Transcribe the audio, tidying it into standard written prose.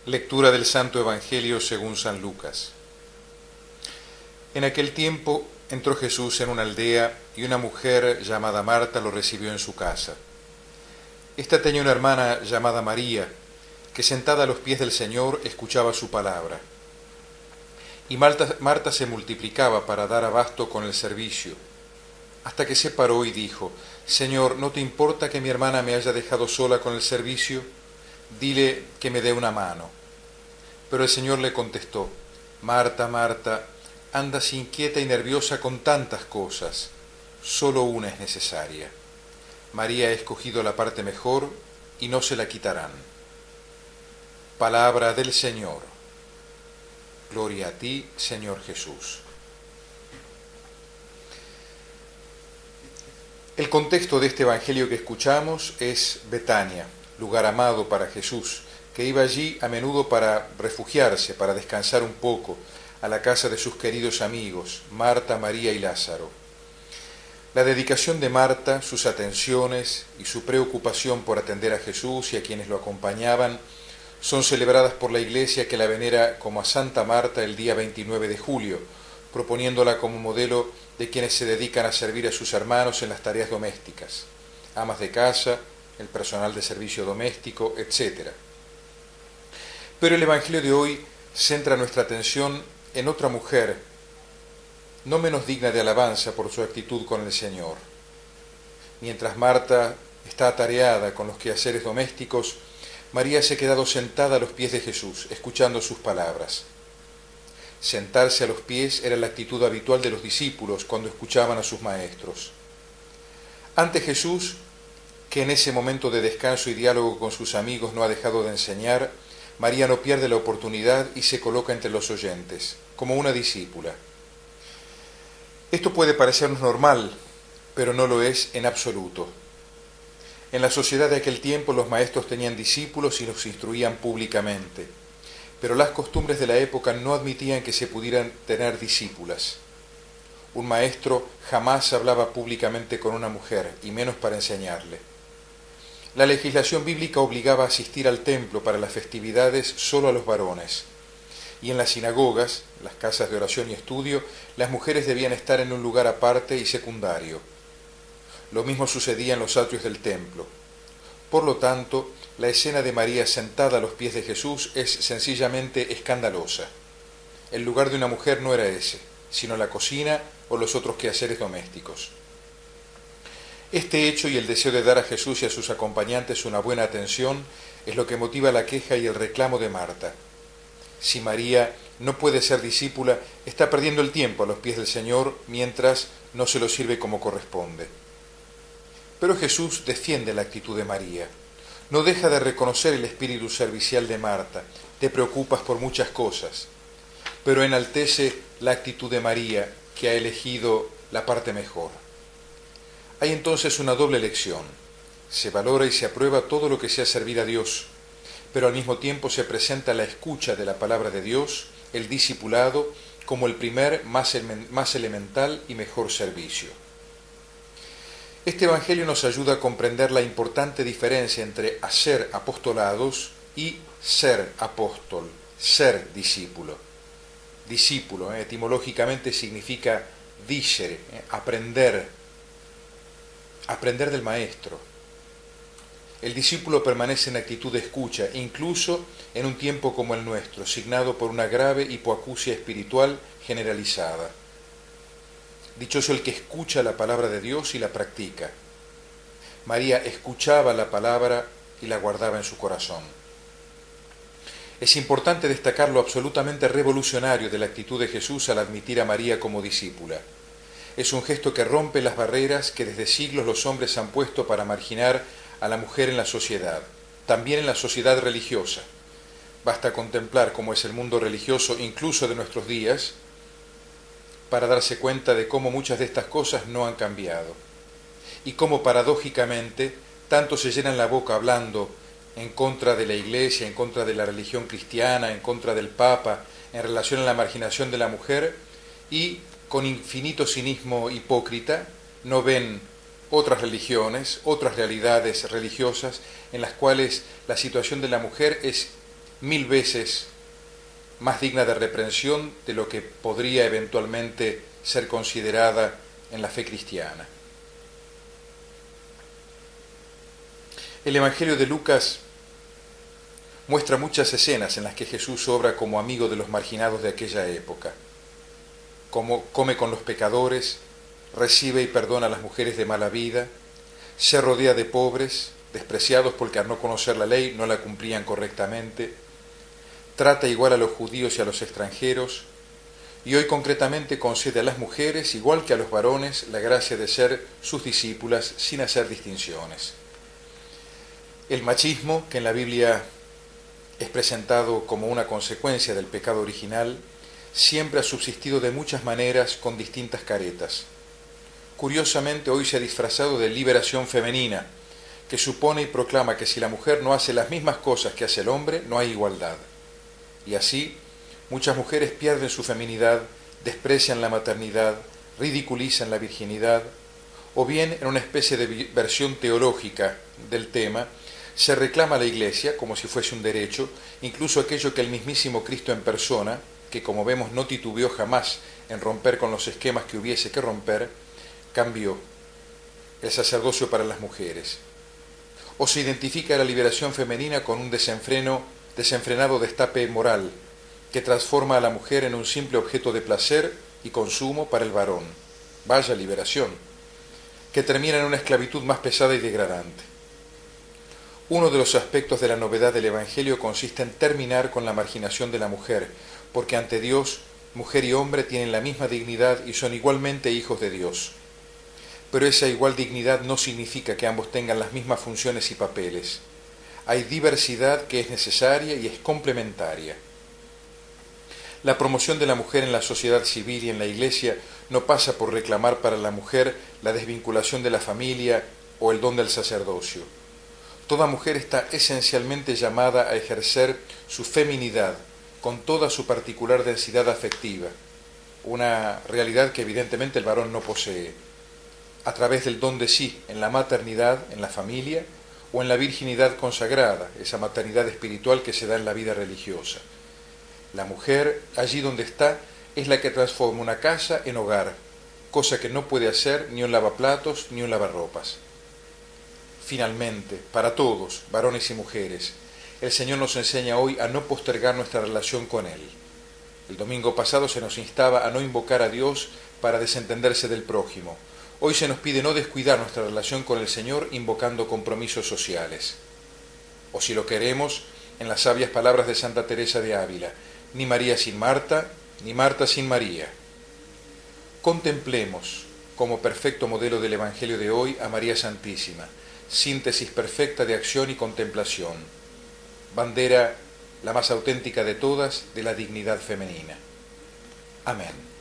Lectura del Santo Evangelio según San Lucas. En aquel tiempo entró Jesús en una aldea y una mujer llamada Marta lo recibió en su casa. Esta tenía una hermana llamada María, que sentada a los pies del Señor escuchaba su palabra. Y Marta se multiplicaba para dar abasto con el servicio, hasta que se paró y dijo: Señor, ¿no te importa que mi hermana me haya dejado sola con el servicio? Dile que me dé una mano. Pero el Señor le contestó: Marta, Marta, andas inquieta y nerviosa con tantas cosas, solo una es necesaria. María ha escogido la parte mejor y no se la quitarán. Palabra del Señor. Gloria a ti, Señor Jesús. El contexto de este evangelio que escuchamos es Betania, lugar amado para Jesús, que iba allí a menudo para refugiarse, para descansar un poco, a la casa de sus queridos amigos, Marta, María y Lázaro. La dedicación de Marta, sus atenciones y su preocupación por atender a Jesús y a quienes lo acompañaban son celebradas por la Iglesia, que la venera como a Santa Marta el día 29 de julio, proponiéndola como modelo de quienes se dedican a servir a sus hermanos en las tareas domésticas, amas de casa, el personal de servicio doméstico, etc. Pero el Evangelio de hoy centra nuestra atención en otra mujer, no menos digna de alabanza por su actitud con el Señor. Mientras Marta está atareada con los quehaceres domésticos, María se ha quedado sentada a los pies de Jesús, escuchando sus palabras. Sentarse a los pies era la actitud habitual de los discípulos cuando escuchaban a sus maestros. Ante Jesús, que en ese momento de descanso y diálogo con sus amigos no ha dejado de enseñar, María no pierde la oportunidad y se coloca entre los oyentes, como una discípula. Esto puede parecernos normal, pero no lo es en absoluto. En la sociedad de aquel tiempo los maestros tenían discípulos y los instruían públicamente, pero las costumbres de la época no admitían que se pudieran tener discípulas. Un maestro jamás hablaba públicamente con una mujer, y menos para enseñarle. La legislación bíblica obligaba a asistir al templo para las festividades solo a los varones, y en las sinagogas, las casas de oración y estudio, las mujeres debían estar en un lugar aparte y secundario. Lo mismo sucedía en los atrios del templo. Por lo tanto, la escena de María sentada a los pies de Jesús es sencillamente escandalosa. El lugar de una mujer no era ese, sino la cocina o los otros quehaceres domésticos. Este hecho y el deseo de dar a Jesús y a sus acompañantes una buena atención es lo que motiva la queja y el reclamo de Marta. Si María no puede ser discípula, está perdiendo el tiempo a los pies del Señor mientras no se lo sirve como corresponde. Pero Jesús defiende la actitud de María. No deja de reconocer el espíritu servicial de Marta. Te preocupas por muchas cosas, pero enaltece la actitud de María, que ha elegido la parte mejor. Hay entonces una doble lección. Se valora y se aprueba todo lo que sea servir a Dios, pero al mismo tiempo se presenta la escucha de la palabra de Dios, el discipulado, como el primer, más elemental y mejor servicio. Este Evangelio nos ayuda a comprender la importante diferencia entre hacer apostolados y ser apóstol, ser discípulo. Discípulo, etimológicamente significa discere, aprender del maestro. El discípulo permanece en actitud de escucha, incluso en un tiempo como el nuestro, signado por una grave hipoacusia espiritual generalizada. Dichoso el que escucha la palabra de Dios y la practica. María escuchaba la palabra y la guardaba en su corazón. Es importante destacar lo absolutamente revolucionario de la actitud de Jesús al admitir a María como discípula. Es un gesto que rompe las barreras que desde siglos los hombres han puesto para marginar a la mujer en la sociedad, también en la sociedad religiosa. Basta contemplar cómo es el mundo religioso incluso de nuestros días para darse cuenta de cómo muchas de estas cosas no han cambiado y cómo paradójicamente tanto se llenan la boca hablando en contra de la Iglesia, en contra de la religión cristiana, en contra del Papa, en relación a la marginación de la mujer, y con infinito cinismo hipócrita no ven otras religiones, otras realidades religiosas en las cuales la situación de la mujer es 1000 veces más digna de reprensión de lo que podría eventualmente ser considerada en la fe cristiana. El Evangelio de Lucas muestra muchas escenas en las que Jesús obra como amigo de los marginados de aquella época, como come con los pecadores, recibe y perdona a las mujeres de mala vida, se rodea de pobres, despreciados porque al no conocer la ley no la cumplían correctamente, trata igual a los judíos y a los extranjeros, y hoy concretamente concede a las mujeres, igual que a los varones, la gracia de ser sus discípulas sin hacer distinciones. El machismo, que en la Biblia es presentado como una consecuencia del pecado original, siempre ha subsistido de muchas maneras con distintas caretas. Curiosamente, hoy se ha disfrazado de liberación femenina, que supone y proclama que si la mujer no hace las mismas cosas que hace el hombre, no hay igualdad. Y así, muchas mujeres pierden su feminidad, desprecian la maternidad, ridiculizan la virginidad, o bien, en una especie de versión teológica del tema, se reclama a la Iglesia, como si fuese un derecho, incluso aquello que el mismísimo Cristo en persona, que como vemos no titubeó jamás en romper con los esquemas que hubiese que romper, cambió: el sacerdocio para las mujeres. O se identifica la liberación femenina con un desenfrenado destape moral, que transforma a la mujer en un simple objeto de placer y consumo para el varón. Vaya liberación, que termina en una esclavitud más pesada y degradante. Uno de los aspectos de la novedad del Evangelio consiste en terminar con la marginación de la mujer, porque ante Dios, mujer y hombre tienen la misma dignidad y son igualmente hijos de Dios. Pero esa igual dignidad no significa que ambos tengan las mismas funciones y papeles. Hay diversidad que es necesaria y es complementaria. La promoción de la mujer en la sociedad civil y en la Iglesia no pasa por reclamar para la mujer la desvinculación de la familia o el don del sacerdocio. Toda mujer está esencialmente llamada a ejercer su feminidad con toda su particular densidad afectiva, una realidad que evidentemente el varón no posee, a través del don de sí en la maternidad, en la familia, o en la virginidad consagrada, esa maternidad espiritual que se da en la vida religiosa. La mujer, allí donde está, es la que transforma una casa en hogar, cosa que no puede hacer ni un lavaplatos ni un lavarropas. Finalmente, para todos, varones y mujeres, el Señor nos enseña hoy a no postergar nuestra relación con Él. El domingo pasado se nos instaba a no invocar a Dios para desentenderse del prójimo. Hoy se nos pide no descuidar nuestra relación con el Señor invocando compromisos sociales. O si lo queremos, en las sabias palabras de Santa Teresa de Ávila: ni María sin Marta, ni Marta sin María. Contemplemos, como perfecto modelo del Evangelio de hoy, a María Santísima, síntesis perfecta de acción y contemplación, bandera la más auténtica de todas de la dignidad femenina. Amén.